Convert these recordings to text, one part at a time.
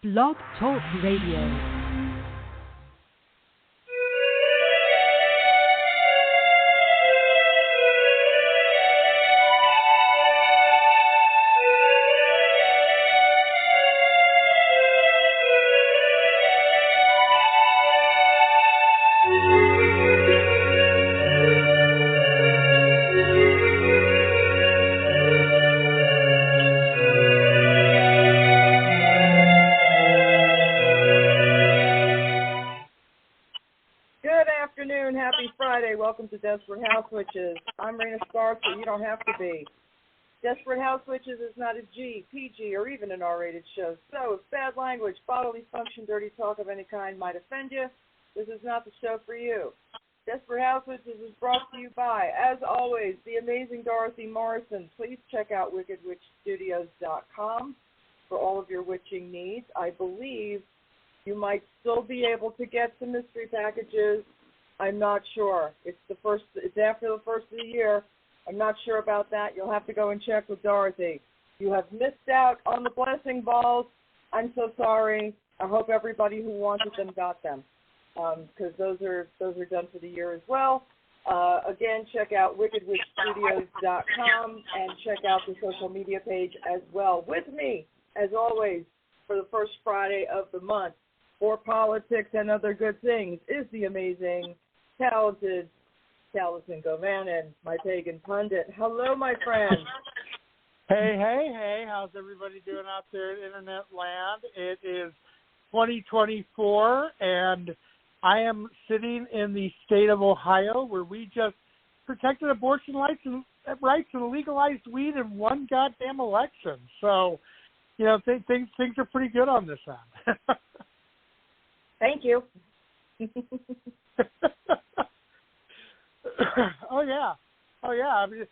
Blog Talk Radio. Welcome to Desperate House Witches. I'm Raina Star, so you don't have to be. Desperate House Witches is not a G, PG, or even an R-rated show. So if bad language, bodily function, dirty talk of any kind might offend you, this is not the show for you. Desperate House Witches is brought to you by, as always, the amazing Dorothy Morrison. Please check out wickedwitchstudios.com for all of your witching needs. I believe you might still be able to get some mystery packages. I'm not sure. It's after the first of the year. I'm not sure about that. You'll have to go and check with Dorothy. You have missed out on the blessing balls. I'm so sorry. I hope everybody who wanted them got them, because those are done for the year as well. Again, check out wickedwitchstudios.com and check out the social media page as well. With me, as always, for the first Friday of the month, for politics and other good things, is the amazing, talented Taliesin Govannon, my Pagan Pundit. Hello, my friend. Hey. How's everybody doing out there in Internet land? It is 2024, and I am sitting in the state of Ohio where we just protected abortion rights and legalized weed in one goddamn election. So, things are pretty good on this end. Thank you. Oh yeah. I mean,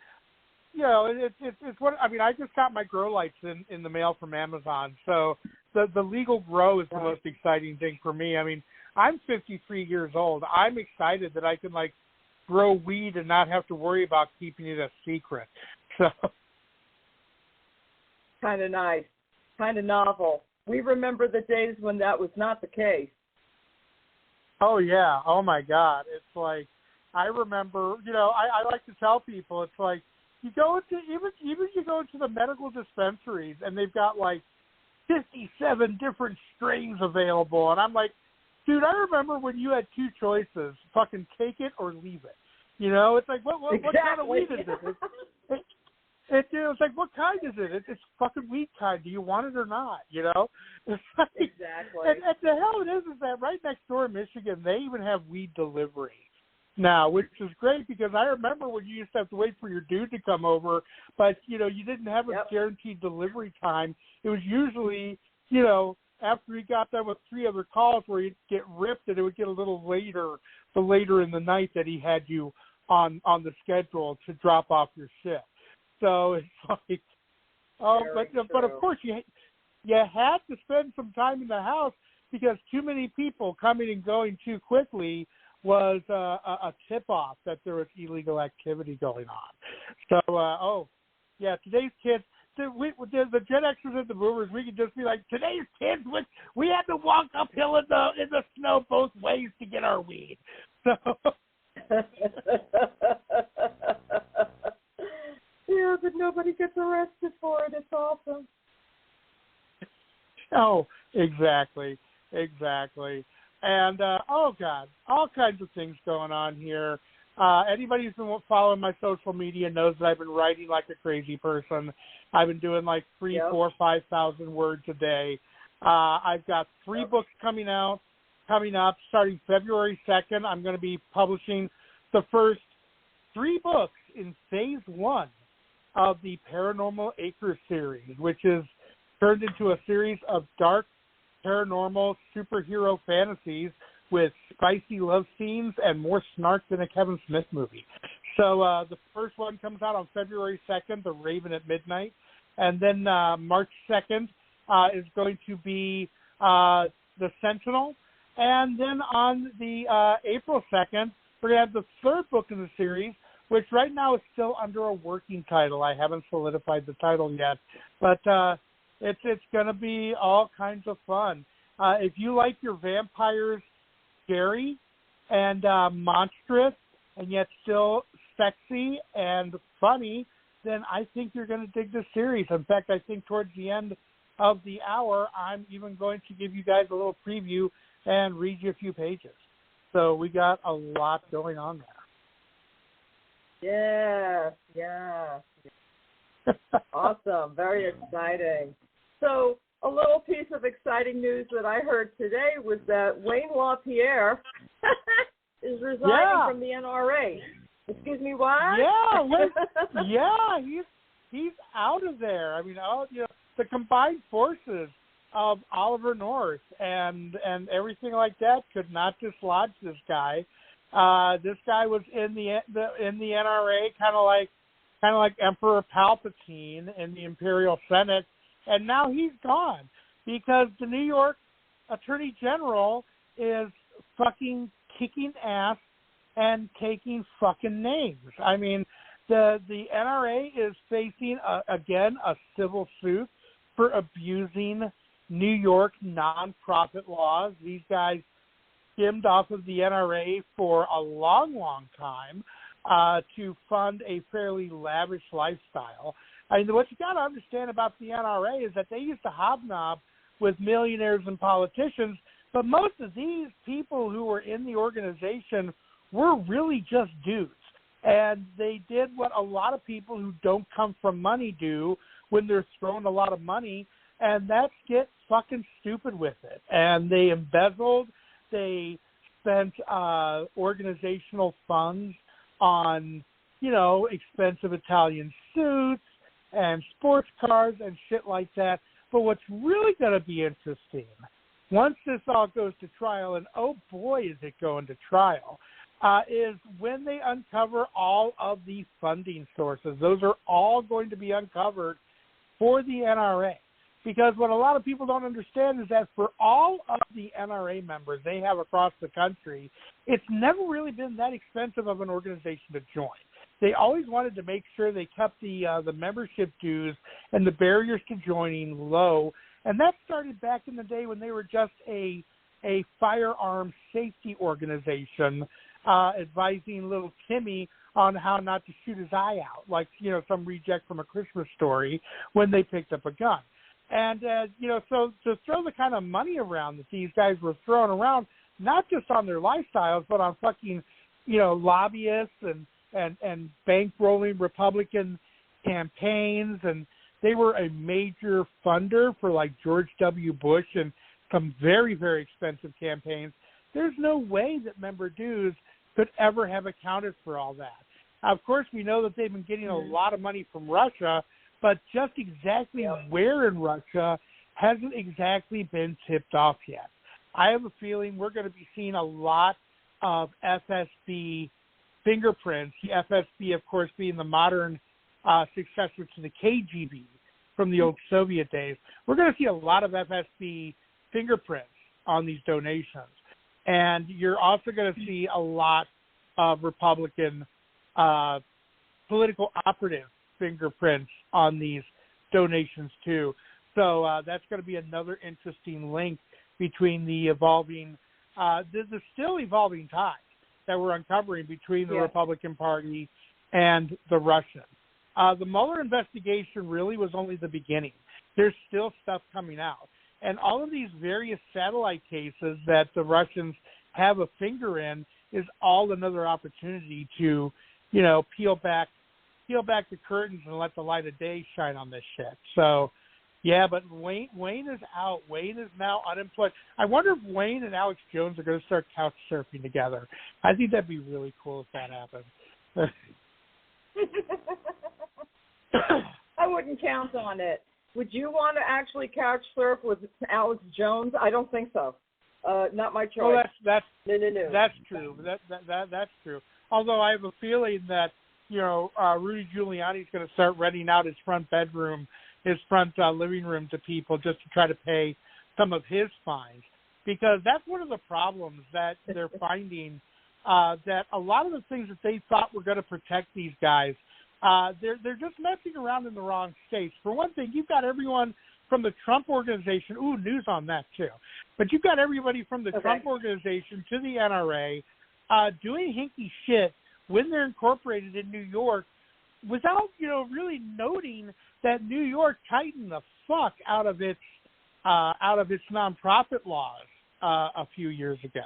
it's what I mean. I just got my grow lights in the mail from Amazon, so the legal grow is the most exciting thing for me. I mean, I'm 53 years old. I'm excited that I can grow weed and not have to worry about keeping it a secret. So kind of nice, kind of novel. We remember the days when that was not the case. Oh, yeah. Oh, my God. It's like, I remember, I like to tell people, it's like, you go into, even you go into the medical dispensaries and they've got 57 different strains available. And I'm like, dude, I remember when you had two choices, fucking take it or leave it. It's like, what kind of weed is it? It's like, what kind is it? It's fucking weed kind. Do you want it or not? It's like, exactly. And the hell it is that right next door in Michigan, they even have weed delivery now, which is great because I remember when you used to have to wait for your dude to come over, but, you didn't have a guaranteed delivery time. It was usually, after he got done with 3 other calls where he'd get ripped and it would get a little later in the night that he had you on the schedule to drop off your shift. So it's like, but of course you had to spend some time in the house because too many people coming and going too quickly was a tip-off that there was illegal activity going on. So, today's kids, the Gen Xers and the Boomers, we could just be like, today's kids, we had to walk uphill in the snow both ways to get our weed. So. Yeah, but nobody gets arrested for it. It's awesome. Oh, exactly. And, oh, God, all kinds of things going on here. Anybody who's been following my social media knows that I've been writing like a crazy person. I've been doing 3, 4, 5,000 words a day. I've got 3 books coming up starting February 2nd. I'm going to be publishing the first 3 books in phase 1 of the Paranormal Acres series, which is turned into a series of dark paranormal superhero fantasies with spicy love scenes and more snark than a Kevin Smith movie. So the first one comes out on February 2nd, The Raven at Midnight. And then March 2nd is going to be The Sentinel. And then on the April 2nd, we're going to have the 3rd book in the series, which right now is still under a working title. I haven't solidified the title yet. But It's going to be all kinds of fun. If you like your vampires scary and monstrous and yet still sexy and funny, then I think you're going to dig this series. In fact, I think towards the end of the hour, I'm even going to give you guys a little preview and read you a few pages. So we got a lot going on there. Yeah. Awesome. Very exciting. So a little piece of exciting news that I heard today was that Wayne LaPierre is resigning from the NRA. Excuse me, what? Yeah, he's out of there. I mean, the combined forces of Oliver North and everything like that could not dislodge this guy. This guy was in the NRA, kind of like Emperor Palpatine in the Imperial Senate, and now he's gone because the New York Attorney General is fucking kicking ass and taking fucking names. I mean, the NRA is facing again a civil suit for abusing New York nonprofit laws. These guys skimmed off of the NRA for a long, long time to fund a fairly lavish lifestyle. I mean, what you got to understand about the NRA is that they used to hobnob with millionaires and politicians, but most of these people who were in the organization were really just dudes. And they did what a lot of people who don't come from money do when they're thrown a lot of money, and that's get fucking stupid with it. And they embezzled. They spent organizational funds on, expensive Italian suits and sports cars and shit like that. But what's really going to be interesting, once this all goes to trial, and oh boy is it going to trial, is when they uncover all of the funding sources. Those are all going to be uncovered for the NRA. Because what a lot of people don't understand is that for all of the NRA members they have across the country, it's never really been that expensive of an organization to join. They always wanted to make sure they kept the membership dues and the barriers to joining low. And that started back in the day when they were just a firearm safety organization advising little Timmy on how not to shoot his eye out, like, some reject from A Christmas Story when they picked up a gun. And, so to throw the kind of money around that these guys were throwing around, not just on their lifestyles, but on fucking, lobbyists and bankrolling Republican campaigns. And they were a major funder for, like, George W. Bush and some very, very expensive campaigns. There's no way that member dues could ever have accounted for all that. Of course, we know that they've been getting a lot of money from Russia, but just exactly where in Russia hasn't exactly been tipped off yet. I have a feeling we're going to be seeing a lot of FSB fingerprints, the FSB, of course, being the modern successor to the KGB from the old Soviet days. We're going to see a lot of FSB fingerprints on these donations. And you're also going to see a lot of Republican political operative fingerprints on these donations too. So that's going to be another interesting link between the evolving, the still evolving ties that we're uncovering between the Republican Party and the Russians. The Mueller investigation really was only the beginning. There's still stuff coming out. And all of these various satellite cases that the Russians have a finger in is all another opportunity to, peel back the curtains and let the light of day shine on this shit. So, yeah, but Wayne is out. Wayne is now unemployed. I wonder if Wayne and Alex Jones are going to start couch surfing together. I think that'd be really cool if that happened. I wouldn't count on it. Would you want to actually couch surf with Alex Jones? I don't think so. Not my choice. Well, that's no. That's true. That's true. Although I have a feeling that Rudy Giuliani's going to start renting out his front bedroom, his front living room to people just to try to pay some of his fines, because that's one of the problems that they're finding. That a lot of the things that they thought were going to protect these guys, they're just messing around in the wrong states. For one thing, you've got everyone from the Trump organization. Ooh, news on that too. But you've got everybody from the Trump organization to the NRA doing hinky shit when they're incorporated in New York without, really noting that New York tightened the fuck out of its nonprofit laws a few years ago.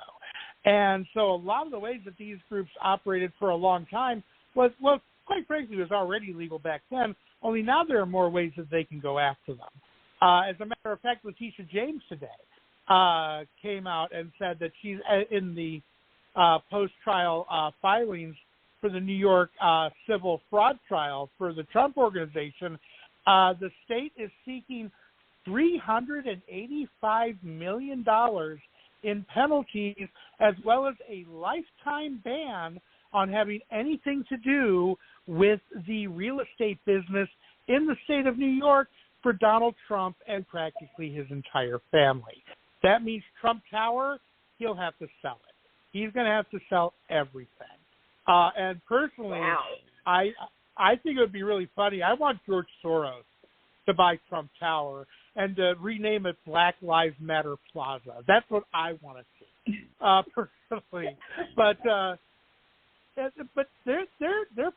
And so a lot of the ways that these groups operated for a long time was, well, quite frankly, was already legal back then, only now there are more ways that they can go after them. As a matter of fact, Letitia James today came out and said that she's in the post-trial filings for the New York civil fraud trial for the Trump organization. The state is seeking $385 million in penalties, as well as a lifetime ban on having anything to do with the real estate business in the state of New York for Donald Trump and practically his entire family. That means Trump Tower, he'll have to sell it. He's going to have to sell everything. And personally, I think it would be really funny. I want George Soros to buy Trump Tower and to rename it Black Lives Matter Plaza. That's what I want to see, personally. But they're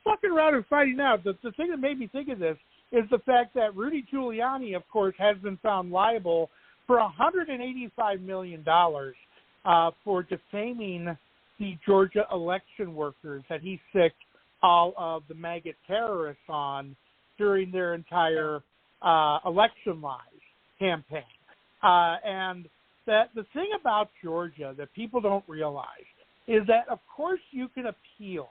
fucking around and finding out. The thing that made me think of this is the fact that Rudy Giuliani, of course, has been found liable for $185 million for defaming the Georgia election workers that he sicked all of the maggot terrorists on during their entire election lies campaign. And that the thing about Georgia that people don't realize is that, of course, you can appeal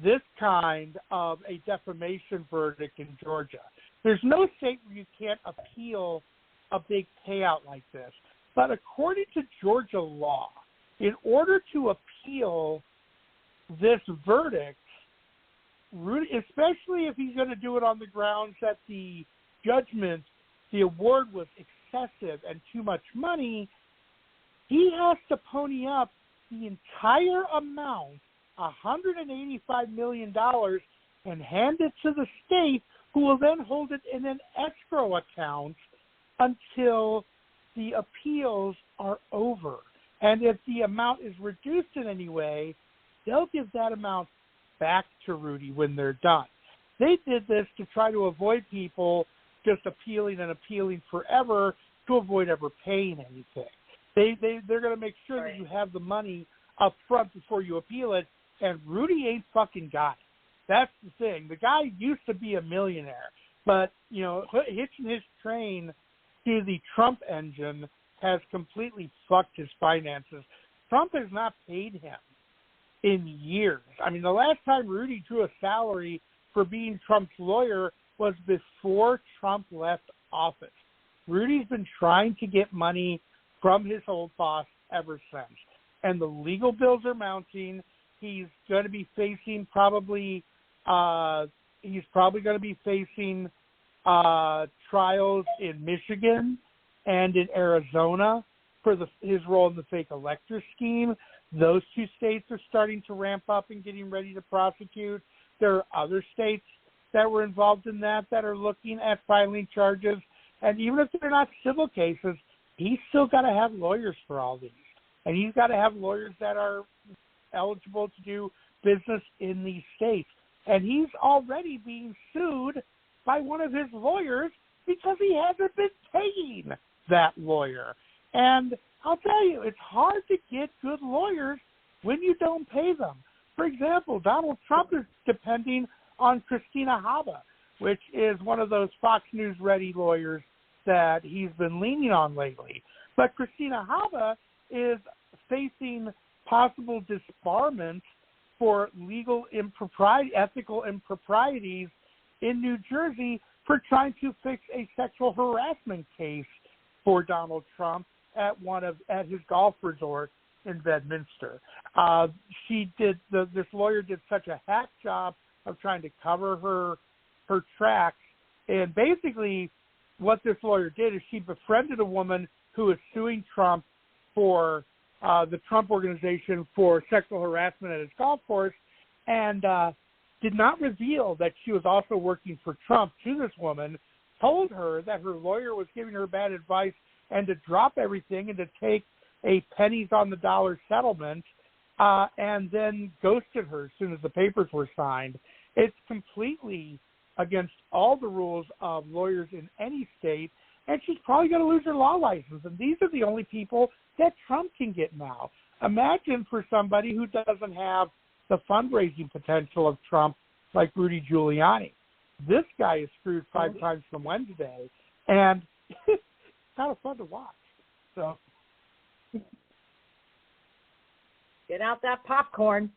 this kind of a defamation verdict in Georgia. There's no state where you can't appeal a big payout like this. But according to Georgia law, in order to appeal this verdict, especially if he's going to do it on the grounds that the judgment, the award was excessive and too much money, he has to pony up the entire amount, $185 million, and hand it to the state, who will then hold it in an escrow account until the appeals are over. And if the amount is reduced in any way, they'll give that amount back to Rudy when they're done. They did this to try to avoid people just appealing and appealing forever to avoid ever paying anything. They're going to make sure that you have the money up front before you appeal it, and Rudy ain't fucking got it. That's the thing. The guy used to be a millionaire, but, hitching his train to the Trump engine has completely fucked his finances. Trump has not paid him in years. I mean, the last time Rudy drew a salary for being Trump's lawyer was before Trump left office. Rudy's been trying to get money from his old boss ever since. And the legal bills are mounting. He's going to be facing trials in Michigan and in Arizona for his role in the fake elector scheme. Those two states are starting to ramp up and getting ready to prosecute. There are other states that were involved in that are looking at filing charges. And even if they're not civil cases, he's still got to have lawyers for all these. And he's got to have lawyers that are eligible to do business in these states. And he's already being sued by one of his lawyers because he hasn't been paying that lawyer. And I'll tell you, it's hard to get good lawyers when you don't pay them. For example, Donald Trump is depending on Christina Haba, which is one of those Fox News ready lawyers that he's been leaning on lately. But Christina Haba is facing possible disbarment for ethical improprieties in New Jersey for trying to fix a sexual harassment case for Donald Trump at his golf resort in Bedminster. This lawyer did such a hack job of trying to cover her tracks, and basically what this lawyer did is she befriended a woman who was suing Trump for the Trump organization for sexual harassment at his golf course, and did not reveal that she was also working for Trump to this woman, told her that her lawyer was giving her bad advice and to drop everything and to take a pennies-on-the-dollar settlement, and then ghosted her as soon as the papers were signed. It's completely against all the rules of lawyers in any state, and she's probably going to lose her law license. And these are the only people that Trump can get now. Imagine for somebody who doesn't have the fundraising potential of Trump, like Rudy Giuliani. This guy is screwed 5 times from Wednesday, and it's kind of fun to watch. So, get out that popcorn.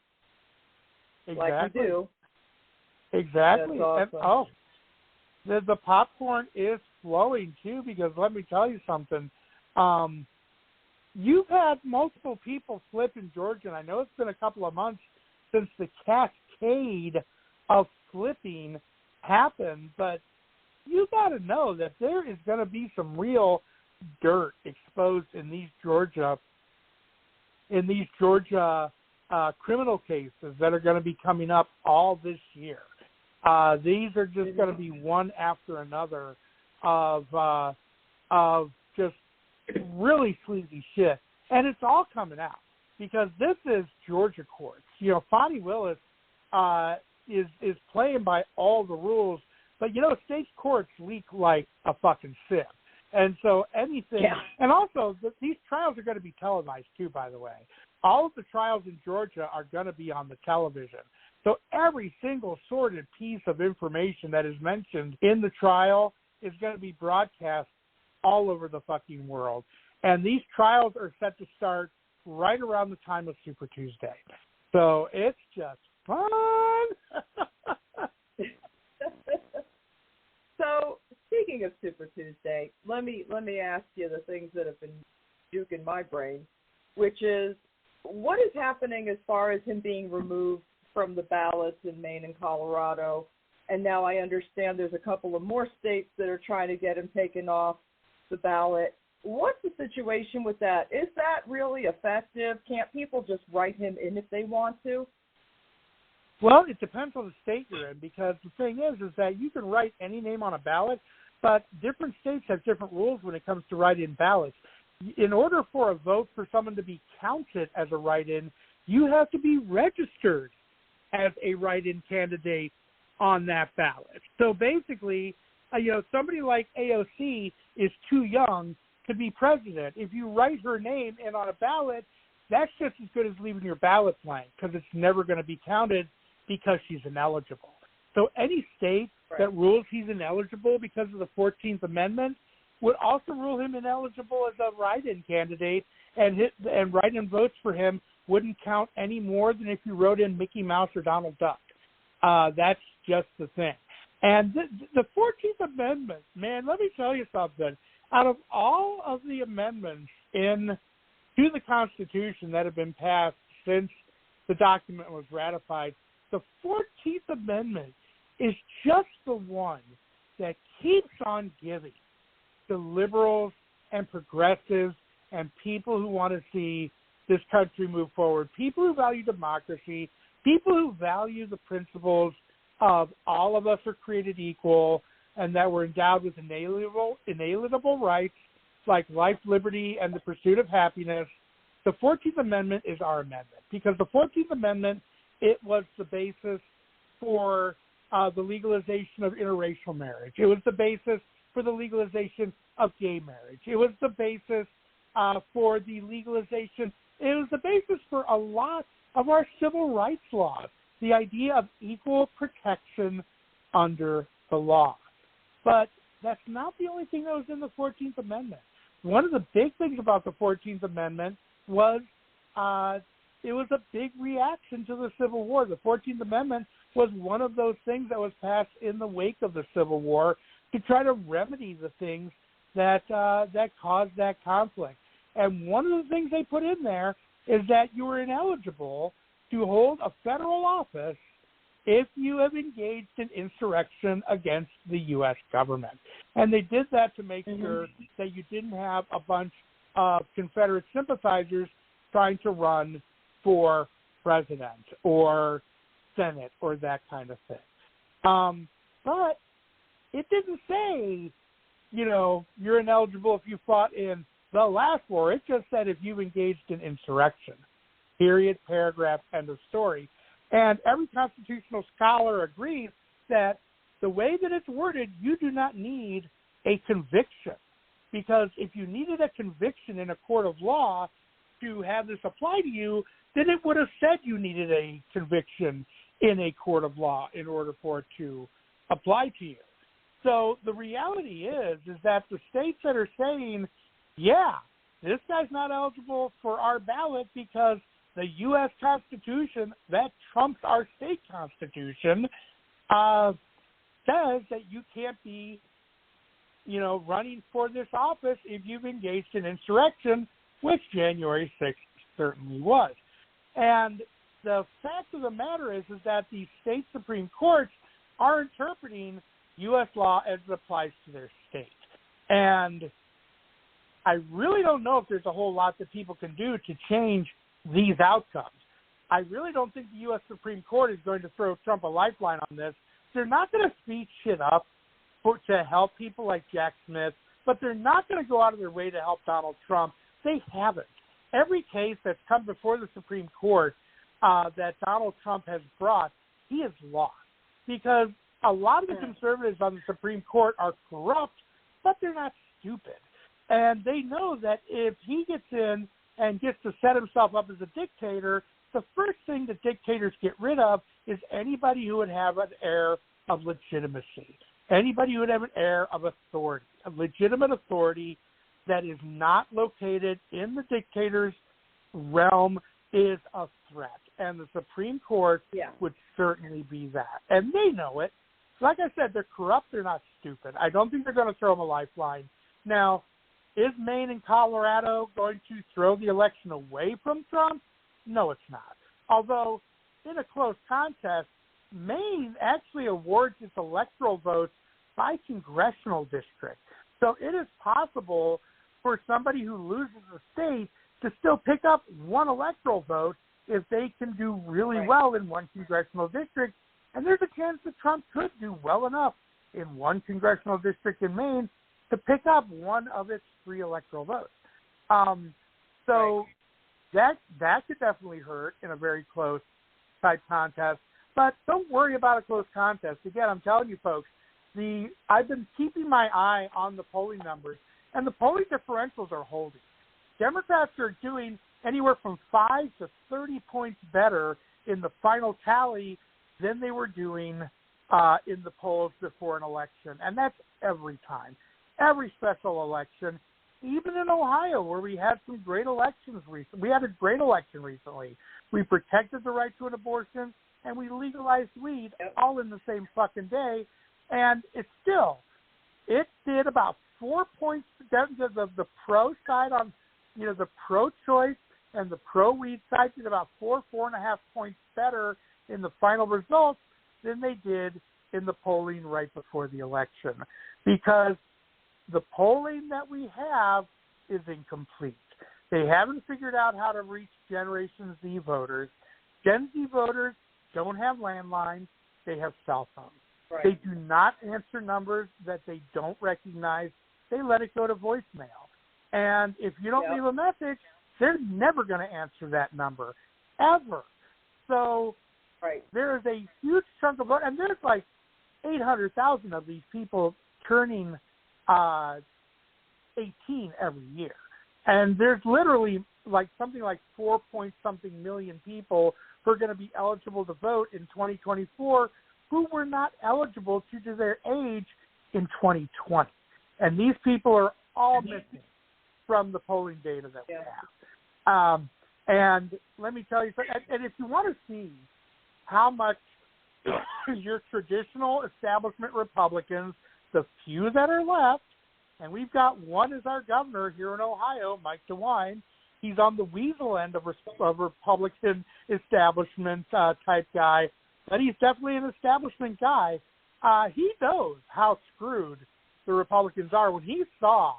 Exactly. Like you do. Exactly. That's awesome. And, the popcorn is flowing, too, because let me tell you something. You've had multiple people flip in Georgia, and I know it's been a couple of months since the cascade of flipping happened, but you got to know that there is going to be some real dirt exposed in these Georgia criminal cases that are going to be coming up all this year. These are just going to be one after another of just really sleazy shit, and it's all coming out because this is Georgia courts. You know, Fonnie Willis is playing by all the rules, but you know, state courts leak like a fucking sieve. And so anything, and also these trials are going to be televised too, by the way. All of the trials in Georgia are going to be on the television. So every single sordid piece of information that is mentioned in the trial is going to be broadcast all over the fucking world. And these trials are set to start right around the time of Super Tuesday. So it's just fun. So, speaking of Super Tuesday, let me ask you the things that have been juking my brain, which is, what is happening as far as him being removed from the ballots in Maine and Colorado? And now I understand there's a couple of more states that are trying to get him taken off the ballot. What's the situation with that? Is that really effective? Can't people just write him in if they want to? Well, it depends on the state you're in, because the thing is that you can write any name on a ballot, but different states have different rules when it comes to write-in ballots. In order for a vote for someone to be counted as a write-in, you have to be registered as a write-in candidate on that ballot. So basically, somebody like AOC is too young to be president. If you write her name in on a ballot, that's just as good as leaving your ballot blank, because it's never going to be counted because she's ineligible. So any state that rules he's ineligible because of the 14th Amendment would also rule him ineligible as a write-in candidate, and write-in votes for him wouldn't count any more than if you wrote in Mickey Mouse or Donald Duck. That's just the thing. And the 14th Amendment, man, let me tell you something. Out of all of the amendments to the Constitution that have been passed since the document was ratified, the 14th Amendment is just the one that keeps on giving the liberals and progressives and people who want to see this country move forward, people who value democracy, people who value the principles of all of us are created equal and that we're endowed with inalienable rights like life, liberty, and the pursuit of happiness. The 14th Amendment is our amendment, because the 14th Amendment, it was the basis for the legalization of interracial marriage. It was the basis for the legalization of gay marriage. It was the basis for the legalization. It was the basis for a lot of our civil rights laws, the idea of equal protection under the law. But that's not the only thing that was in the 14th Amendment. One of the big things about the 14th Amendment was it was a big reaction to the Civil War. The 14th Amendment was one of those things that was passed in the wake of the Civil War to try to remedy the things that caused that conflict. And one of the things they put in there is that you were ineligible to hold a federal office if you have engaged in insurrection against the U.S. government. And they did that to make sure that you didn't have a bunch of Confederate sympathizers trying to run for president or Senate or that kind of thing. But it didn't say you're ineligible if you fought in the last war. It just said if you've engaged in insurrection. Period, paragraph, end of story. And every constitutional scholar agrees that the way that it's worded, you do not need a conviction. Because if you needed a conviction in a court of law to have this apply to you, then it would have said you needed a conviction in a court of law in order for it to apply to you. So the reality is that the states that are saying, yeah, this guy's not eligible for our ballot because the U.S. Constitution, that trumps our state constitution, says that you can't be, running for this office if you've engaged in insurrection, which January 6th certainly was. And the fact of the matter is that the state Supreme Courts are interpreting U.S. law as it applies to their state. And I really don't know if there's a whole lot that people can do to change these outcomes. I really don't think the U.S. Supreme Court is going to throw Trump a lifeline on this. They're not going to speed shit up to help people like Jack Smith, but they're not going to go out of their way to help Donald Trump. They haven't. Every case that's come before the Supreme Court that Donald Trump has brought, he has lost because a lot of the conservatives on the Supreme Court are corrupt, but they're not stupid. And they know that if he gets in and gets to set himself up as a dictator, the first thing that dictators get rid of is anybody who would have an air of legitimacy, anybody who would have an air of authority, a legitimate authority that is not located in the dictator's realm is a threat. And the Supreme Court would certainly be that. And they know it. Like I said, they're corrupt. They're not stupid. I don't think they're going to throw him a lifeline. Now, is Maine and Colorado going to throw the election away from Trump? No, it's not. Although, in a close contest, Maine actually awards its electoral votes by congressional district. So it is possible for somebody who loses a state to still pick up one electoral vote if they can do really well in one congressional district. And there's a chance that Trump could do well enough in one congressional district in Maine to pick up one of its 3 electoral votes. That could definitely hurt in a very close type contest. But don't worry about a close contest. Again, I'm telling you folks, I've been keeping my eye on the polling numbers, and the polling differentials are holding. Democrats are doing anywhere from 5 to 30 points better in the final tally than they were doing in the polls before an election. And that's every time. Every special election, even in Ohio, where we had some great elections recently. We had a great election recently. We protected the right to an abortion, and we legalized weed all in the same fucking day. And it did about 4 points. The pro side on, the pro-choice and the pro-weed side did about 4.5 points better in the final results than they did in the polling right before the election, because the polling that we have is incomplete. They haven't figured out how to reach Generation Z voters. Gen Z voters don't have landlines. They have cell phones. Right. They do not answer numbers that they don't recognize. They let it go to voicemail. And if you don't leave a message, they're never going to answer that number, ever. So there is a huge chunk of vote, and there's like 800,000 of these people turning 18 every year. And there's literally something like 4-point-something million people who are going to be eligible to vote in 2024 who were not eligible due to their age in 2020. And these people are all missing from the polling data that we have. And let me tell you, and if you want to see how much your traditional establishment Republicans, the few that are left, and we've got one as our governor here in Ohio, Mike DeWine. He's on the weasel end of Republican establishment type guy, but he's definitely an establishment guy. He knows how screwed the Republicans are when he saw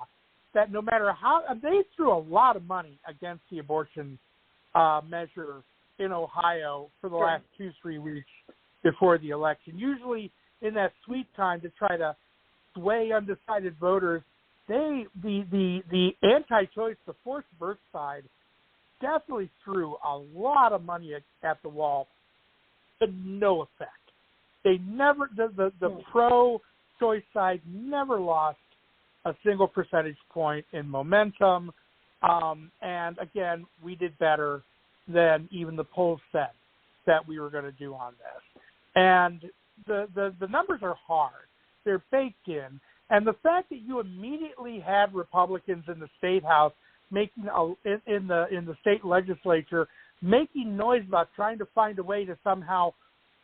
that no matter how – they threw a lot of money against the abortion measure in Ohio for the last 2-3 weeks before the election, usually in that sweet time to try to sway undecided voters, the anti-choice, the forced birth side, definitely threw a lot of money at the wall to no effect. They never, the pro-choice side never lost a single percentage point in momentum. And again, we did better than even the polls said that we were going to do on this. And the numbers are hard. They're baked in. And the fact that you immediately had Republicans in the state house making in the state legislature making noise about trying to find a way to somehow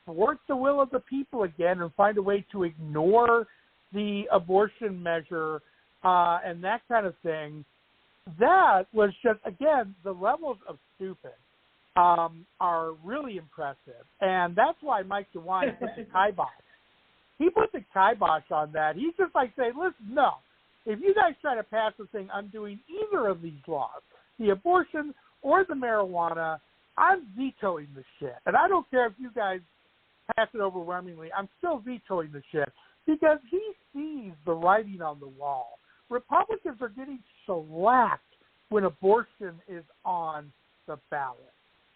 thwart the will of the people again and find a way to ignore the abortion measure and that kind of thing, that was just, again, the levels of stupid are really impressive. And that's why Mike DeWine put the kibosh. He put the kibosh on that. He's just like saying, listen, no. If you guys try to pass a thing undoing either of these laws, the abortion or the marijuana, I'm vetoing the shit. And I don't care if you guys pass it overwhelmingly. I'm still vetoing the shit because he sees the writing on the wall. Republicans are getting shellacked when abortion is on the ballot.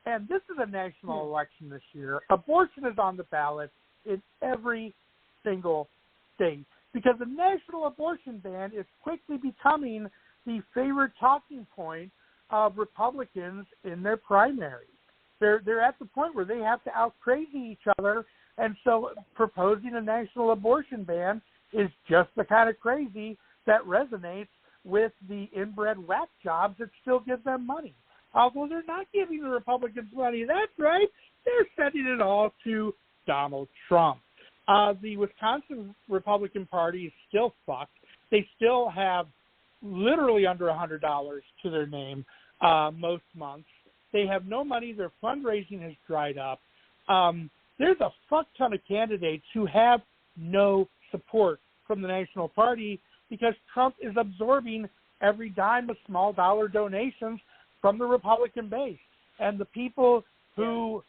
And this is a national election this year. Abortion is on the ballot in every single state because the national abortion ban is quickly becoming the favorite talking point of Republicans in their primaries. They're at the point where they have to out-crazy each other, and so proposing a national abortion ban is just the kind of crazy that resonates with the inbred whack jobs that still give them money. Although they're not giving the Republicans money, that's right, they're sending it all to Donald Trump. The Wisconsin Republican Party is still fucked. They still have literally under $100 to their name most months. They have no money. Their fundraising has dried up. There's a fuck ton of candidates who have no support from the National Party because Trump is absorbing every dime of small dollar donations from the Republican base. And the people who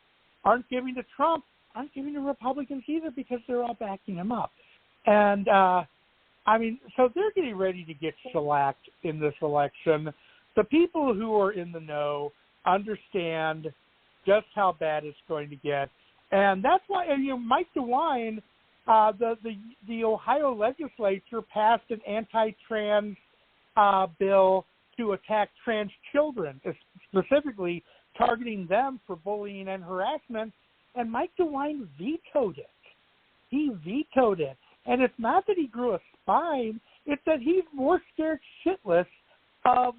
aren't giving to Trump aren't giving to Republicans either because they're all backing him up. And, so they're getting ready to get shellacked in this election. The people who are in the know understand just how bad it's going to get. And that's why, Mike DeWine, the Ohio legislature passed an anti-trans bill to attack trans children, specifically targeting them for bullying and harassment, and Mike DeWine vetoed it. He vetoed it. And it's not that he grew a spine, it's that he's more scared shitless of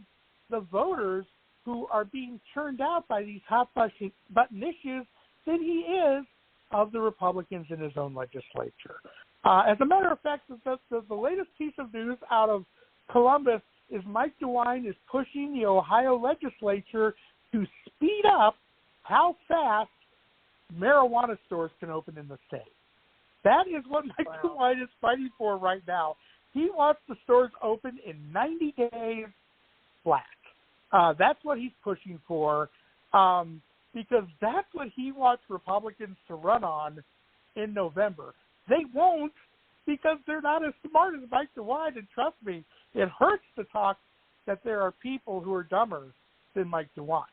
the voters who are being churned out by these hot-button issues than he is of the Republicans in his own legislature. As a matter of fact, the latest piece of news out of Columbus is Mike DeWine is pushing the Ohio legislature to speed up how fast marijuana stores can open in the state. That is what Mike DeWine is fighting for right now. He wants the stores open in 90 days flat. That's what he's pushing for because that's what he wants Republicans to run on in November. They won't because they're not as smart as Mike DeWine, and trust me, it hurts to talk that there are people who are dumber than Mike DeWine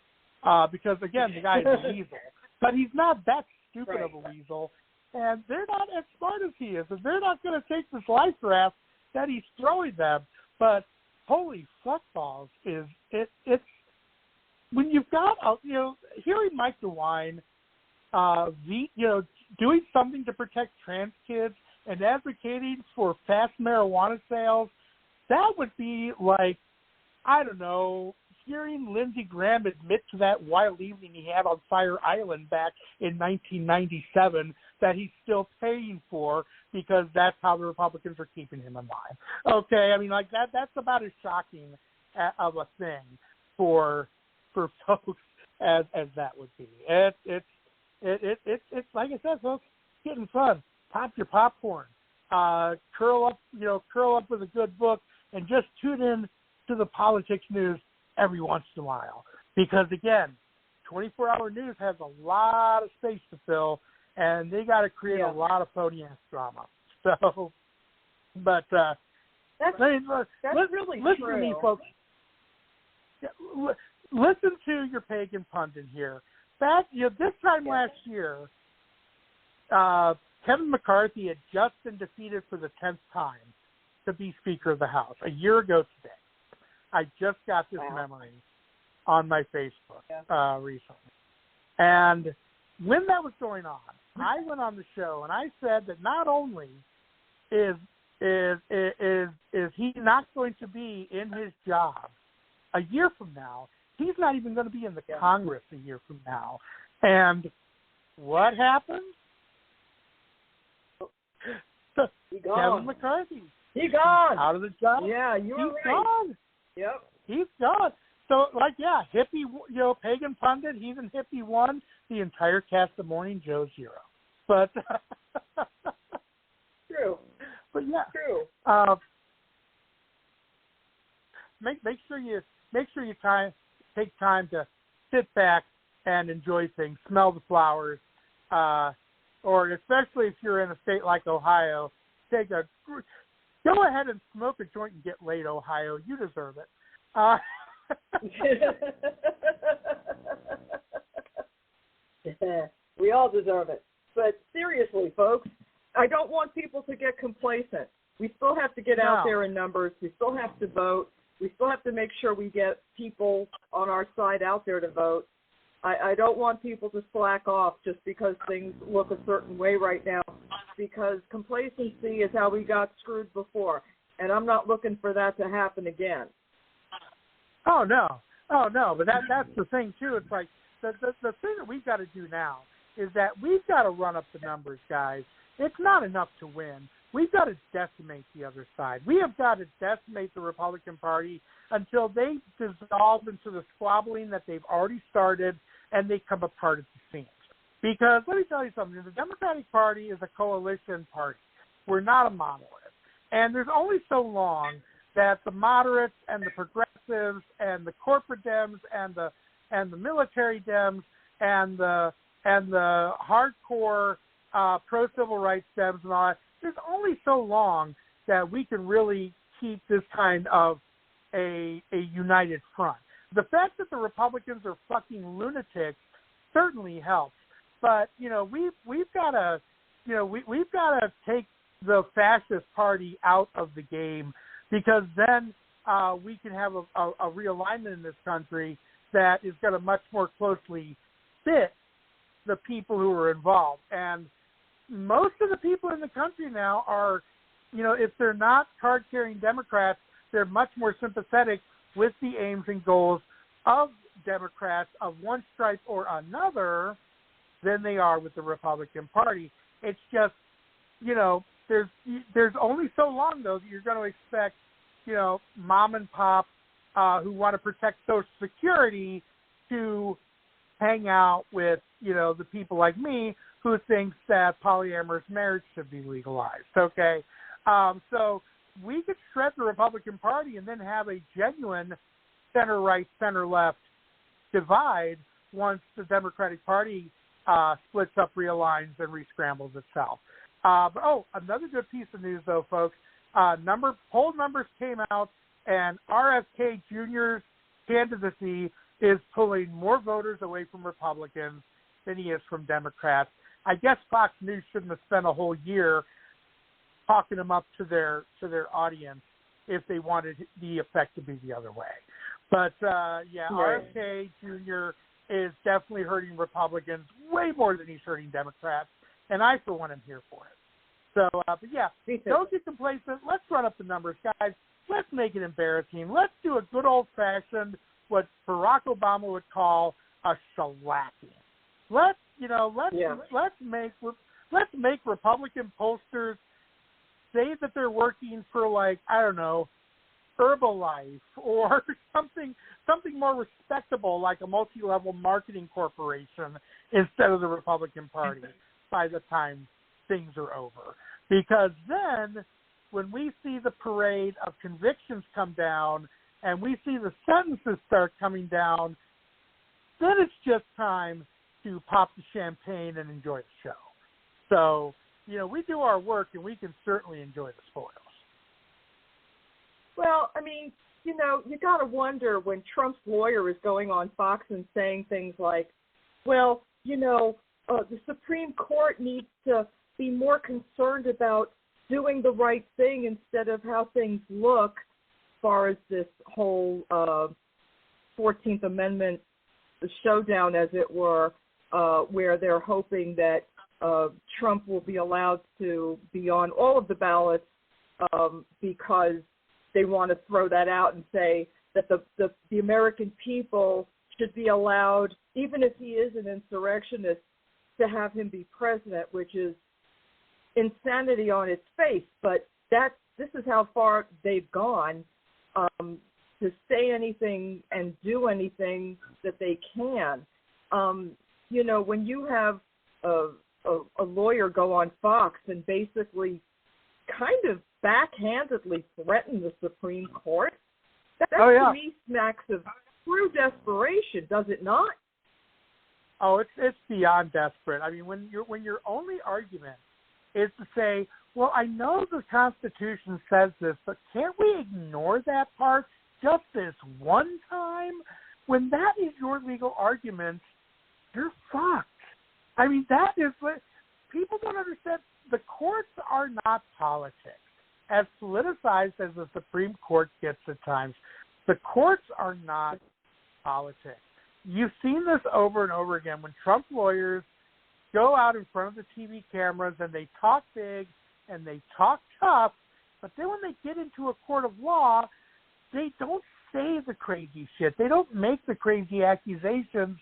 because, again, the guy is a weasel. But he's not that stupid of a weasel, and they're not as smart as he is, and they're not going to take this life raft that he's throwing them. But holy fuckballs, it's when you've got hearing Mike DeWine, doing something to protect trans kids and advocating for fast marijuana sales, that would be like, I don't know, hearing Lindsey Graham admit to that wild evening he had on Fire Island back in 1997 that he's still paying for because that's how the Republicans are keeping him in line. Okay, that's about as shocking of a thing for folks as that would be. It's like I said, folks, getting fun. Pop your popcorn, curl up with a good book, and just tune in to the politics news every once in a while. Because, again, 24-hour news has a lot of space to fill, and they got to create a lot of phony-ass drama. So But that's really listen true. to me, folks. Listen to your Pagan Pundit here. Back, this time last year, Kevin McCarthy had just been defeated for the 10th time to be Speaker of the House a year ago today. I just got this memory on my Facebook recently. And when that was going on, I went on the show and I said that not only is he not going to be in his job a year from now, he's not even going to be in the Congress a year from now. And what happened? Kevin McCarthy. He's gone. Out of the job. Yeah, you're right. He's gone. Yep. He's gone. So, Hippie, Pagan Pundit, he's in Hippie 1. The entire cast of Morning Joe 0. But true. But yeah. True. Make sure you take time to sit back and enjoy things, smell the flowers, or especially if you're in a state like Ohio, go ahead and smoke a joint and get laid, Ohio. You deserve it. We all deserve it. But seriously, folks, I don't want people to get complacent. We still have to get out there in numbers. We still have to vote. We still have to make sure we get people on our side out there to vote. I don't want people to slack off just because things look a certain way right now, because complacency is how we got screwed before, and I'm not looking for that to happen again. Oh, no. But that's the thing, too. It's like the thing that we've got to do now is that we've got to run up the numbers, guys. It's not enough to win. We've got to decimate the other side. We have got to decimate the Republican Party until they dissolve into the squabbling that they've already started and they come apart at the seams. Because let me tell you something. The Democratic Party is a coalition party. We're not a monolith. And there's only so long that the moderates and the progressives and the corporate Dems and the military Dems and the hardcore pro-civil rights Dems and all that, there's only so long that we can really keep this kind of a united front. The fact that the Republicans are fucking lunatics certainly helps, but we've got to take the fascist party out of the game, because then we can have a realignment in this country that is going to much more closely fit the people who are involved. And most of the people in the country now are, if they're not card-carrying Democrats, they're much more sympathetic with the aims and goals of Democrats of one stripe or another than they are with the Republican Party. It's just, there's only so long, though, that you're going to expect, mom and pop who want to protect Social Security to hang out with, the people like me who thinks that polyamorous marriage should be legalized, okay? So we could shred the Republican Party and then have a genuine center-right, center-left divide once the Democratic Party splits up, realigns, and rescrambles itself. Another good piece of news, though, folks. Poll numbers came out, and RFK Jr.'s candidacy is pulling more voters away from Republicans than he is from Democrats. I guess Fox News shouldn't have spent a whole year talking them up to their audience if they wanted the effect to be the other way. But, RFK Jr. is definitely hurting Republicans way more than he's hurting Democrats, and I, for one, am here for it. So, don't get complacent. Let's run up the numbers, guys. Let's make it embarrassing. Let's do a good old-fashioned, what Barack Obama would call a shellacking. Let's make Republican pollsters say that they're working for, Herbalife or something more respectable, like a multi-level marketing corporation, instead of the Republican Party by the time things are over. Because then when we see the parade of convictions come down and we see the sentences start coming down, then it's just time to pop the champagne and enjoy the show. So, we do our work and we can certainly enjoy the spoils. Well, I mean, you know, you got to wonder when Trump's lawyer is going on Fox and saying things like, well, you know, the Supreme Court needs to be more concerned about doing the right thing instead of how things look as far as this whole 14th Amendment showdown, as it were, where they're hoping that Trump will be allowed to be on all of the ballots because they want to throw that out and say that the American people should be allowed, even if he is an insurrectionist, to have him be president, which is insanity on its face. But this is how far they've gone to say anything and do anything that they can. You know, when you have a lawyer go on Fox and basically kind of backhandedly threaten the Supreme Court, that to me smacks of true desperation, does it not? Oh, it's beyond desperate. I mean, when your only argument is to say, well, I know the Constitution says this, but can't we ignore that part just this one time? When that is your legal argument, you're fucked. I mean, that is what people don't understand. The courts are not politics. As politicized as the Supreme Court gets at times, the courts are not politics. You've seen this over and over again when Trump lawyers go out in front of the TV cameras and they talk big and they talk tough, but then when they get into a court of law, they don't say the crazy shit. They don't make the crazy accusations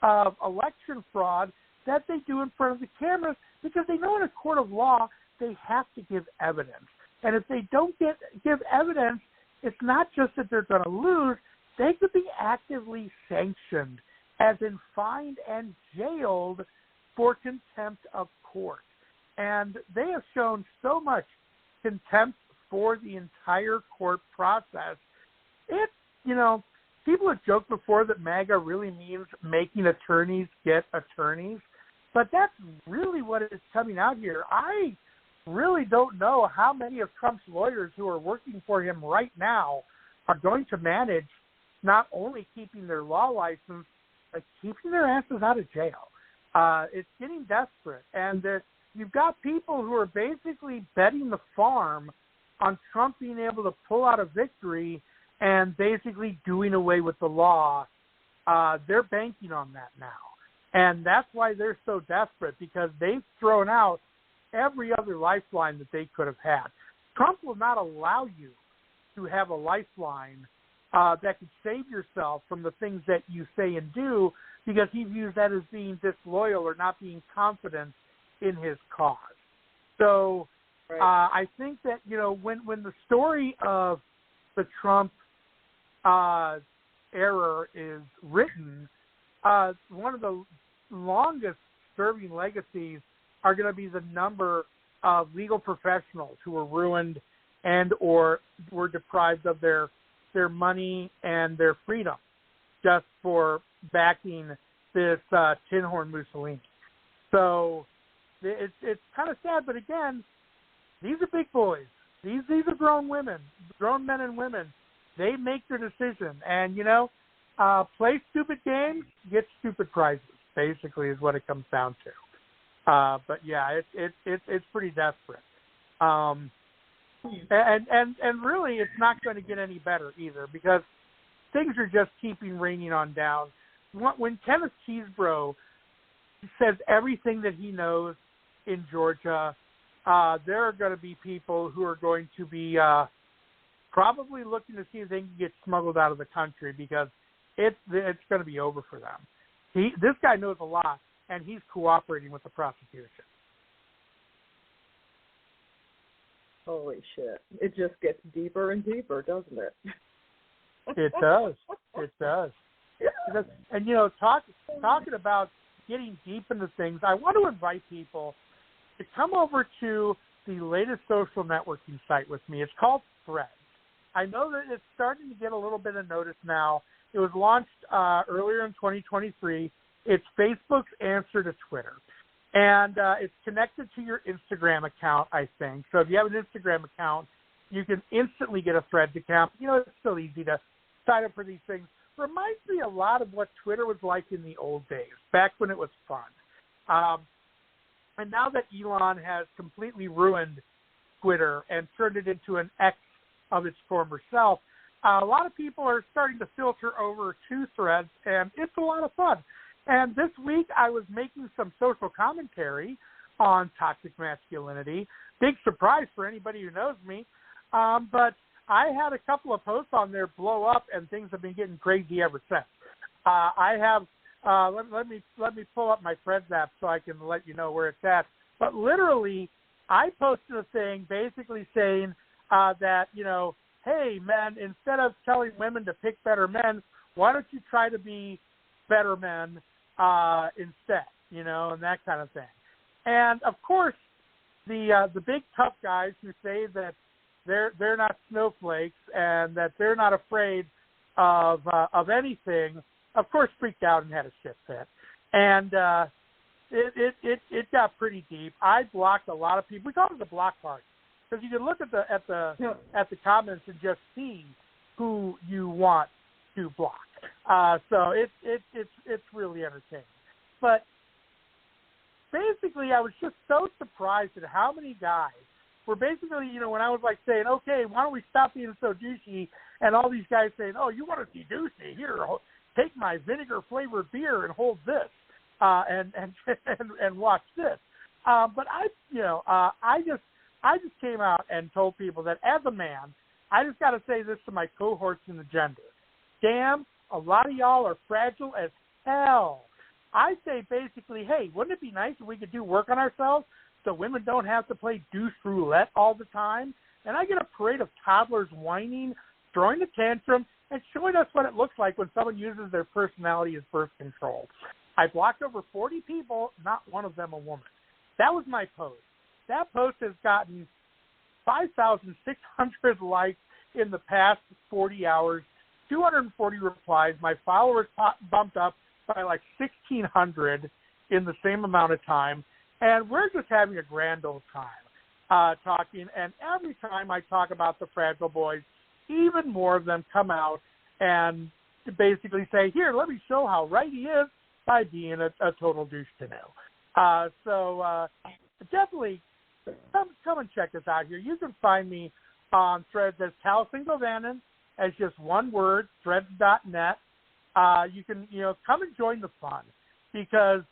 of election fraud that they do in front of the cameras, because they know in a court of law they have to give evidence. And if they don't give evidence, it's not just that they're going to lose, they could be actively sanctioned, as in fined and jailed for contempt of court. And they have shown so much contempt for the entire court process. It's, you know, people have joked before that MAGA really means making attorneys get attorneys, but that's really what is coming out here. I really don't know how many of Trump's lawyers who are working for him right now are going to manage not only keeping their law license, but keeping their asses out of jail. It's getting desperate. And you've got people who are basically betting the farm on Trump being able to pull out a victory and basically doing away with the law. They're banking on that now. And that's why they're so desperate, because they've thrown out every other lifeline that they could have had. Trump will not allow you to have a lifeline that could save yourself from the things that you say and do, because he views that as being disloyal or not being confident in his cause. So I think that, you know, when the story of the Trump era is written, one of the longest serving legacies are going to be the number of legal professionals who were ruined and or were deprived of their money and their freedom just for backing this tin horn Mussolini. So it's kind of sad, but again, these are big boys. These are grown women, grown men and women. They make their decision, and you know, play stupid games, get stupid prizes. Basically, is what it comes down to. But yeah, it's pretty desperate. And really, it's not going to get any better either, because things are just keeping raining on down. When Kenneth Cheesebro says everything that he knows in Georgia, there are going to be people who are going to be probably looking to see if they can get smuggled out of the country, because it's going to be over for them. This guy knows a lot, and he's cooperating with the prosecution. Holy shit. It just gets deeper and deeper, doesn't it? It does. It does. And, you know, talking about getting deep into things, I want to invite people to come over to the latest social networking site with me. It's called Threads. I know that it's starting to get a little bit of notice now. It was launched earlier in 2023. It's Facebook's answer to Twitter. And it's connected to your Instagram account, I think. So if you have an Instagram account, You can instantly get a Threads account. You know, it's still easy to sign up for these things. Reminds me a lot of what Twitter was like in the old days, back when it was fun. And now that Elon has completely ruined Twitter and turned it into an X of its former self, a lot of people are starting to filter over to Threads, and it's a lot of fun. And this week I was making some social commentary on toxic masculinity. Big surprise for anybody who knows me. But I had a couple of posts on there blow up, and things have been getting crazy ever since. I have let me pull up my Threads app so I can let you know where it's at. But literally, I posted a thing basically saying that, you know, hey, men, instead of telling women to pick better men, why don't you try to be better men instead, you know, and that kind of thing. And, of course, the big tough guys who say that they're not snowflakes and that they're not afraid of anything, of course, freaked out and had a shit fit. And it got pretty deep. I blocked a lot of people. We call it the block party because you can look at the comments and just see who you want to block. So it's really entertaining. But basically, I was just so surprised at how many guys were basically, you know, when I was like saying, okay, why don't we stop being so douchey, and all these guys saying, oh, you want to be douchey? Here, take my vinegar-flavored beer and hold this, and watch this. But I just came out and told people that as a man, I just got to say this to my cohorts in the gender. Damn, a lot of y'all are fragile as hell. I say basically, hey, wouldn't it be nice if we could do work on ourselves so women don't have to play douche roulette all the time? And I get a parade of toddlers whining, throwing a tantrum, and showing us what it looks like when someone uses their personality as birth control. I blocked over 40 people, not one of them a woman. That was my post. That post has gotten 5,600 likes in the past 40 hours, 240 replies. My followers bumped up by like 1,600 in the same amount of time. And we're just having a grand old time talking. And every time I talk about the Fragile Boys, even more of them come out and basically say, here, let me show how right he is by being a total douche canoe. So definitely come and check us out here. You can find me on Threads as Taliesin Govannon, as just one word, threads.net. You can, come and join the fun because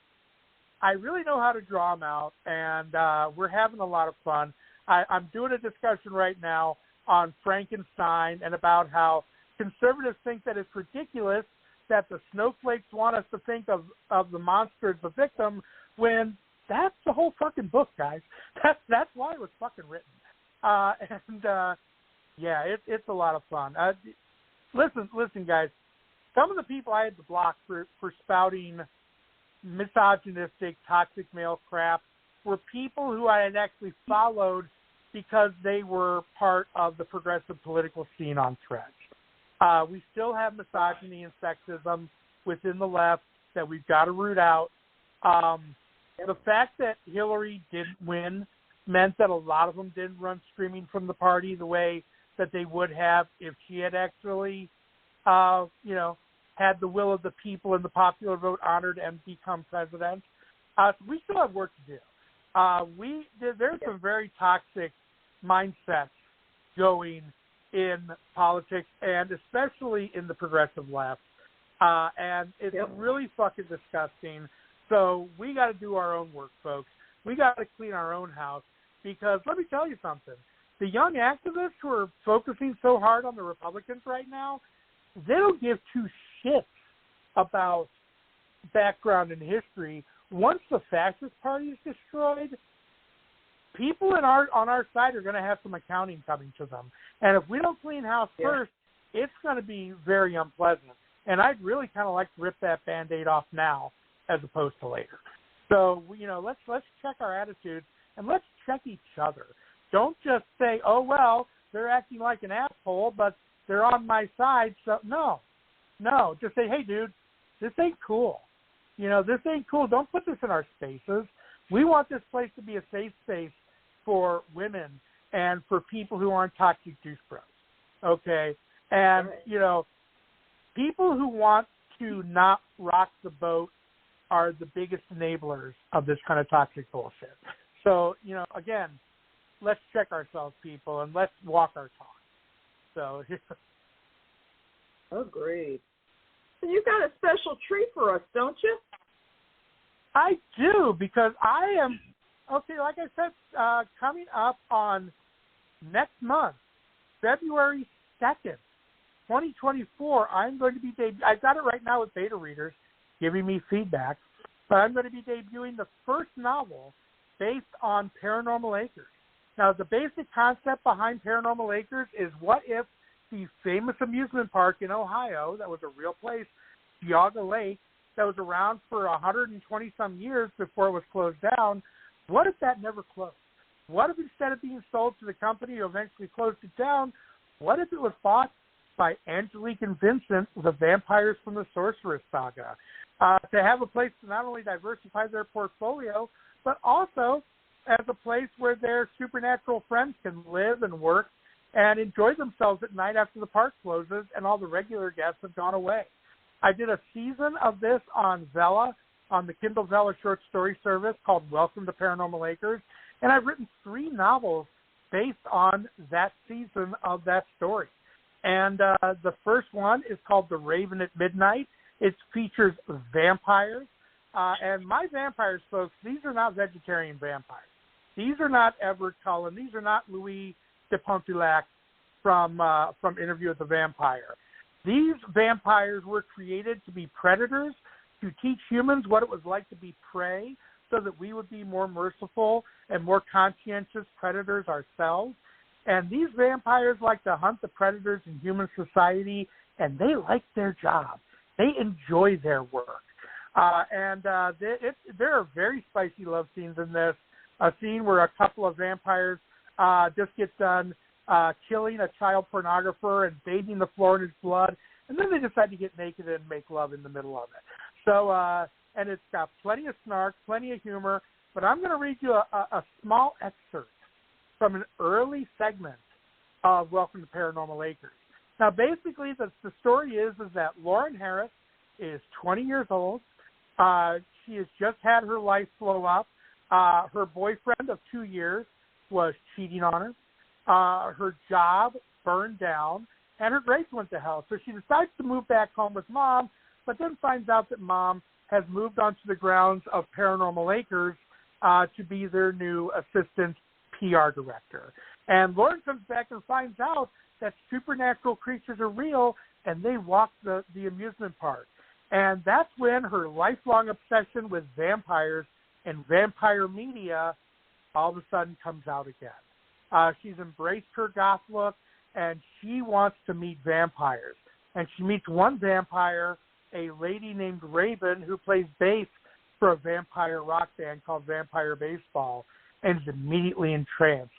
I really know how to draw them out, and we're having a lot of fun. I'm doing a discussion right now on Frankenstein and about how conservatives think that it's ridiculous that the snowflakes want us to think of the monster as the victim when that's the whole fucking book, guys. That's why it was fucking written. It's a lot of fun. Listen, guys. Some of the people I had to block for spouting misogynistic, toxic male crap were people who I had actually followed because they were part of the progressive political scene on Threads. We still have misogyny and sexism within the left that we've got to root out. The fact that Hillary didn't win meant that a lot of them didn't run screaming from the party the way that they would have if she had actually, had the will of the people and the popular vote honored and become president. So we still have work to do. There's some very toxic mindsets going in politics and especially in the progressive left. And it's really fucking disgusting. So we got to do our own work, folks. We got to clean our own house because let me tell you something. The young activists who are focusing so hard on the Republicans right now, they don't give two shits about background and history. Once the fascist party is destroyed, people on our side are going to have some accounting coming to them. And if we don't clean house first, it's going to be very unpleasant. And I'd really kind of like to rip that Band-Aid off now as opposed to later. So, let's check our attitudes and let's check each other. Don't just say, oh, well, they're acting like an asshole, but they're on my side. So, no. Just say, hey, dude, this ain't cool. This ain't cool. Don't put this in our spaces. We want this place to be a safe space for women and for people who aren't toxic douche bros, okay? And, right. People who want to not rock the boat are the biggest enablers of this kind of toxic bullshit. So, again, let's check ourselves, people, and let's walk our talk. So, agreed. So you got a special treat for us, don't you? I do, because I am, like I said, coming up on next month, February 2nd, 2024, I'm going to be I've got it right now with beta readers giving me feedback, but I'm going to be debuting the first novel based on Paranormal Acres. Now, the basic concept behind Paranormal Acres is, what if the famous amusement park in Ohio, that was a real place, Geauga Lake, that was around for 120-some years before it was closed down, what if that never closed? What if, instead of being sold to the company who eventually closed it down, what if it was bought by Angelique and Vincent, the vampires from the Sorceress Saga, to have a place to not only diversify their portfolio, but also as a place where their supernatural friends can live and work and enjoy themselves at night after the park closes and all the regular guests have gone away. I did a season of this on Vella, on the Kindle Vella short story service called Welcome to Paranormal Acres, and I've written 3 novels based on that season of that story. And the first one is called The Raven at Midnight. It features vampires. And my vampires, folks, these are not vegetarian vampires. These are not Everett Cullen. These are not Louis de Pontefract from Interview with the Vampire. These vampires were created to be predators, to teach humans what it was like to be prey, so that we would be more merciful and more conscientious predators ourselves. And these vampires like to hunt the predators in human society, and they like their job. They enjoy their work. There are very spicy love scenes in this. A scene where a couple of vampires just get done killing a child pornographer and bathing the floor in his blood, and then they decide to get naked and make love in the middle of it. So, and it's got plenty of snark, plenty of humor, but I'm going to read you a small excerpt from an early segment of Welcome to Paranormal Acres. Now, basically, the story is that Lauren Harris is 20 years old. She has just had her life blow up. Her boyfriend of 2 years was cheating on her. Her job burned down, and her grades went to hell. So she decides to move back home with Mom, but then finds out that Mom has moved onto the grounds of Paranormal Acres to be their new assistant PR director. And Lauren comes back and finds out that supernatural creatures are real, and they walk the amusement park. And that's when her lifelong obsession with vampires and vampire media all of a sudden comes out again. She's embraced her goth look, and she wants to meet vampires. And she meets one vampire, a lady named Raven, who plays bass for a vampire rock band called Vampire Baseball, and is immediately entranced.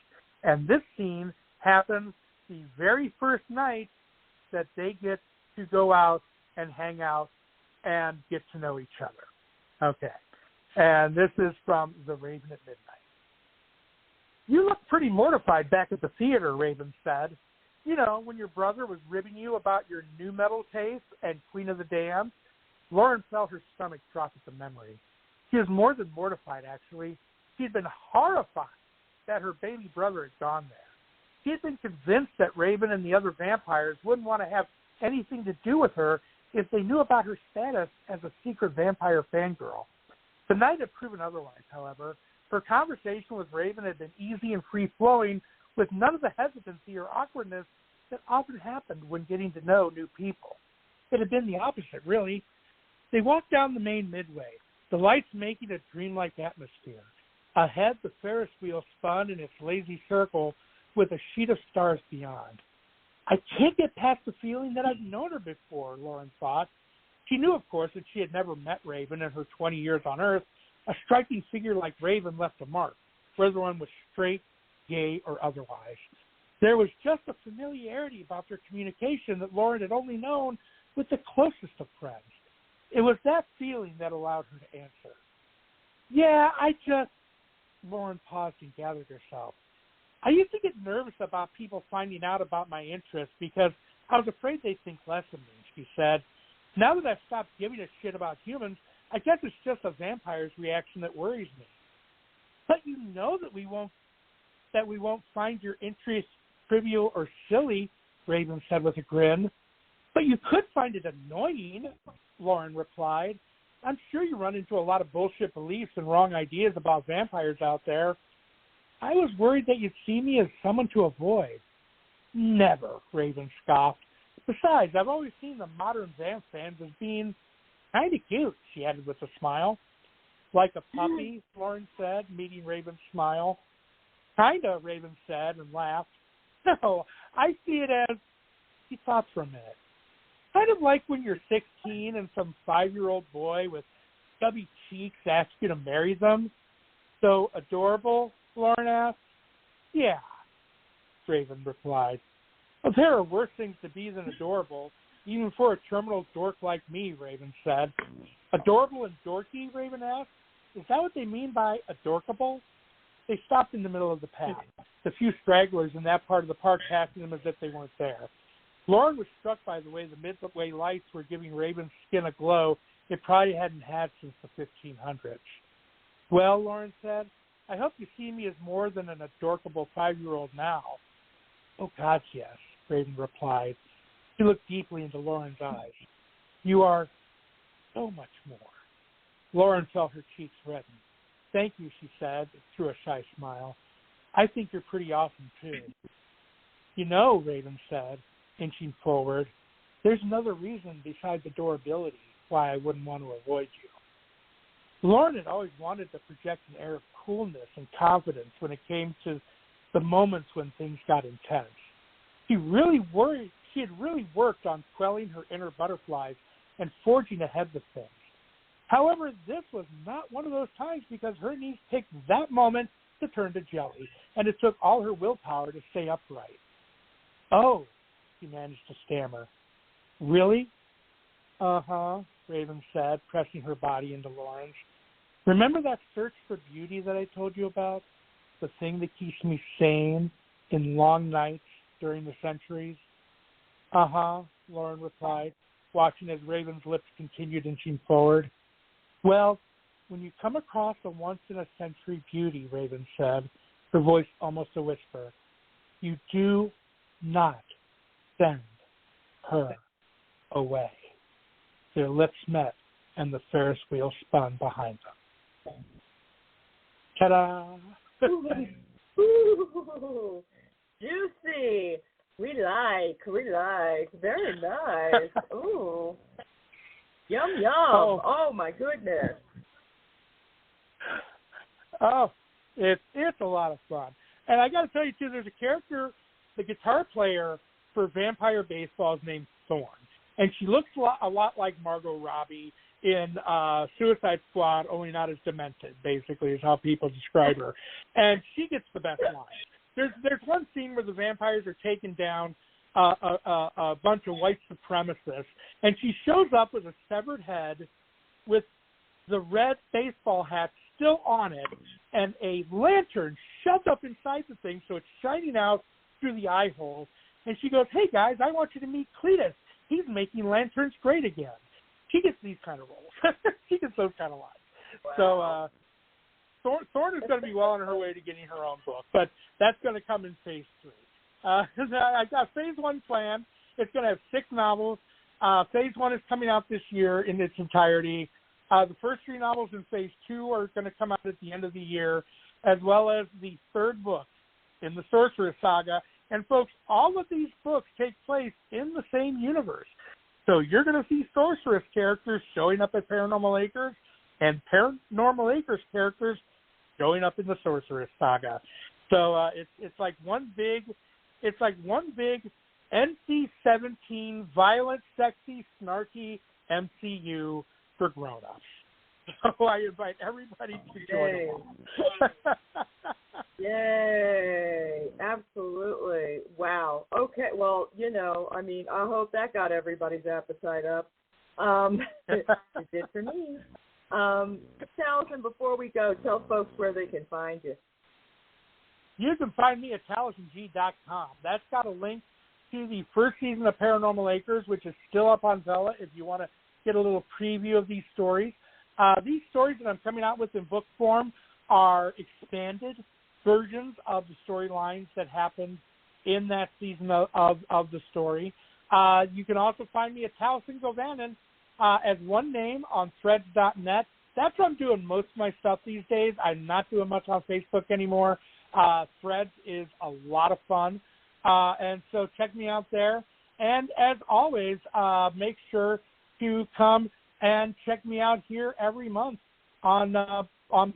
And this scene happens the very first night that they get to go out and hang out and get to know each other. Okay. And this is from The Raven at Midnight. "You look pretty mortified back at the theater," Raven said. "You know, when your brother was ribbing you about your new metal taste and Queen of the Damned." Lauren felt her stomach drop at the memory. She was more than mortified, actually. She had been horrified that her baby brother had gone there. She had been convinced that Raven and the other vampires wouldn't want to have anything to do with her if they knew about her status as a secret vampire fangirl. The night had proven otherwise, however. Her conversation with Raven had been easy and free-flowing, with none of the hesitancy or awkwardness that often happened when getting to know new people. It had been the opposite, really. They walked down the main midway, the lights making a dreamlike atmosphere. Ahead, the Ferris wheel spun in its lazy circle with a sheet of stars beyond. "I can't get past the feeling that I've known her before," Lauren thought. She knew, of course, that she had never met Raven in her 20 years on Earth. A striking figure like Raven left a mark, whether one was straight, gay, or otherwise. There was just a familiarity about their communication that Lauren had only known with the closest of friends. It was that feeling that allowed her to answer. "Yeah, Lauren paused and gathered herself. I used to get nervous about people finding out about my interests because I was afraid they'd think less of me, she said. Now that I've stopped giving a shit about humans, I guess it's just a vampire's reaction that worries me. But you know that we won't find your interest trivial or silly, Raven said with a grin. But you could find it annoying, Lauren replied. I'm sure you run into a lot of bullshit beliefs and wrong ideas about vampires out there. I was worried that you'd see me as someone to avoid. Never, Raven scoffed. Besides, I've always seen the modern vamp fans as being kind of cute, she added with a smile. Like a puppy, Lauren said, meeting Raven's smile. Kinda, Raven said and laughed. No, I see it as, he thought for a minute, kind of like when you're 16 and some 5-year-old boy with stubby cheeks asks you to marry them. So adorable, Lauren asked. Yeah, Raven replied. Well, there are worse things to be than adorable, even for a terminal dork like me, Raven said. Adorable and dorky, Raven asked. Is that what they mean by adorkable? They stopped in the middle of the path, the few stragglers in that part of the park passing them as if they weren't there. Lauren was struck by the way the midway lights were giving Raven's skin a glow it probably hadn't had since the 1500s. Well, Lauren said, I hope you see me as more than an adorkable 5-year-old now. Oh, God, yes, Raven replied. She looked deeply into Lauren's eyes. You are so much more. Lauren felt her cheeks redden. Thank you, she said, through a shy smile. I think you're pretty awesome, too. You know, Raven said, inching forward, there's another reason besides adorability why I wouldn't want to avoid you. Lauren had always wanted to project an air of coolness and confidence when it came to the moments when things got intense. She had really worked on quelling her inner butterflies and forging ahead with things. However, this was not one of those times because her knees picked that moment to turn to jelly, and it took all her willpower to stay upright. Oh, she managed to stammer. Really? Uh-huh, Raven said, pressing her body into Lauren's. Remember that search for beauty that I told you about? The thing that keeps me sane in long nights during the centuries? Uh-huh, Lauren replied, watching as Raven's lips continued inching forward. Well, when you come across a once-in-a-century beauty, Raven said, her voice almost a whisper, you do not send her away. Their lips met, and the Ferris wheel spun behind them. Ta-da! Ooh, juicy. We like. Very nice. Ooh. Yum, yum. Oh, my goodness. Oh, it's a lot of fun. And I got to tell you, too, there's a character, the guitar player for Vampire Baseball is named Thorn. And she looks a lot like Margot Robbie in Suicide Squad, only not as demented, basically, is how people describe her. And she gets the best line. There's one scene where the vampires are taking down a bunch of white supremacists, and she shows up with a severed head with the red baseball hat still on it and a lantern shoved up inside the thing so it's shining out through the eye holes. And she goes, hey, guys, I want you to meet Cletus. He's making lanterns great again. She gets these kind of roles. She gets those kind of lines. Wow. So Thorn is going to be well on her way to getting her own book, but that's going to come in phase 3. I got phase 1 planned. It's going to have 6 novels. Phase 1 is coming out this year in its entirety. The first 3 novels in phase 2 are going to come out at the end of the year, as well as the 3rd book in the Sorceress Saga. And, folks, all of these books take place in the same universe. So you're going to see Sorceress characters showing up at Paranormal Acres and Paranormal Acres characters showing up in the Sorceress Saga. So it's like one big NC-17 violent, sexy, snarky MCU for grown-ups. So I invite everybody to join us. Yay. Absolutely. Wow. Okay. Well, I hope that got everybody's appetite up. It did for me. Taliesin, before we go, tell folks where they can find you. you can find me at TalisinG.com. That's got a link to the first season of Paranormal Acres, which is still up on Vela if you want to get a little preview of these stories. These stories that I'm coming out with in book form are expanded versions of the storylines that happened in that season of the story. You can also find me at Taliesin Govannon as one name on threads.net. That's where I'm doing most of my stuff these days. I'm not doing much on Facebook anymore. Threads is a lot of fun. And so check me out there. And as always, make sure to come and check me out here every month on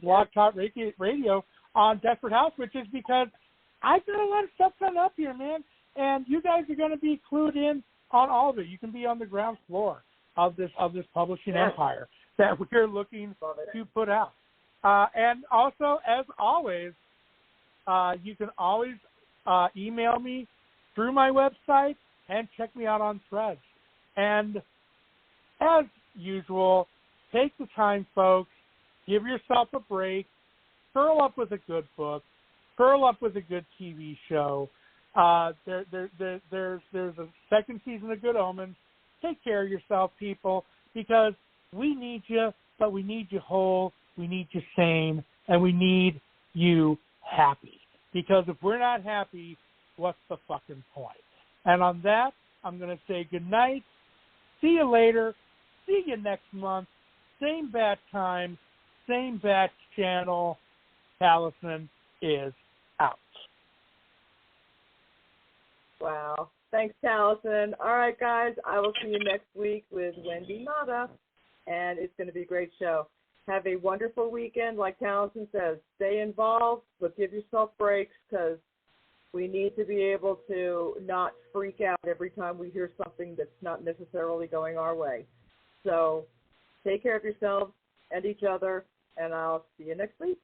Blog Talk Radio on Desperate House, which is because I've got a lot of stuff coming up here, man. And you guys are going to be clued in on all of it. You can be on the ground floor of this publishing empire that we're looking to put out. And also, as always, you can always email me through my website and check me out on Threads. And as usual, take the time, folks. Give yourself a break. Curl up with a good book. Curl up with a good TV show. There's a second season of Good Omens. Take care of yourself, people, because we need you, but we need you whole, we need you sane, and we need you happy. Because if we're not happy, what's the fucking point? And on that, I'm going to say good night. See you later. See you next month. Same bat time, same bat channel. Taliesin is out. Wow. Thanks, Taliesin. All right, guys. I will see you next week with Wendy Mata, and it's going to be a great show. Have a wonderful weekend. Like Taliesin says, stay involved, but give yourself breaks because we need to be able to not freak out every time we hear something that's not necessarily going our way. So take care of yourselves and each other, and I'll see you next week.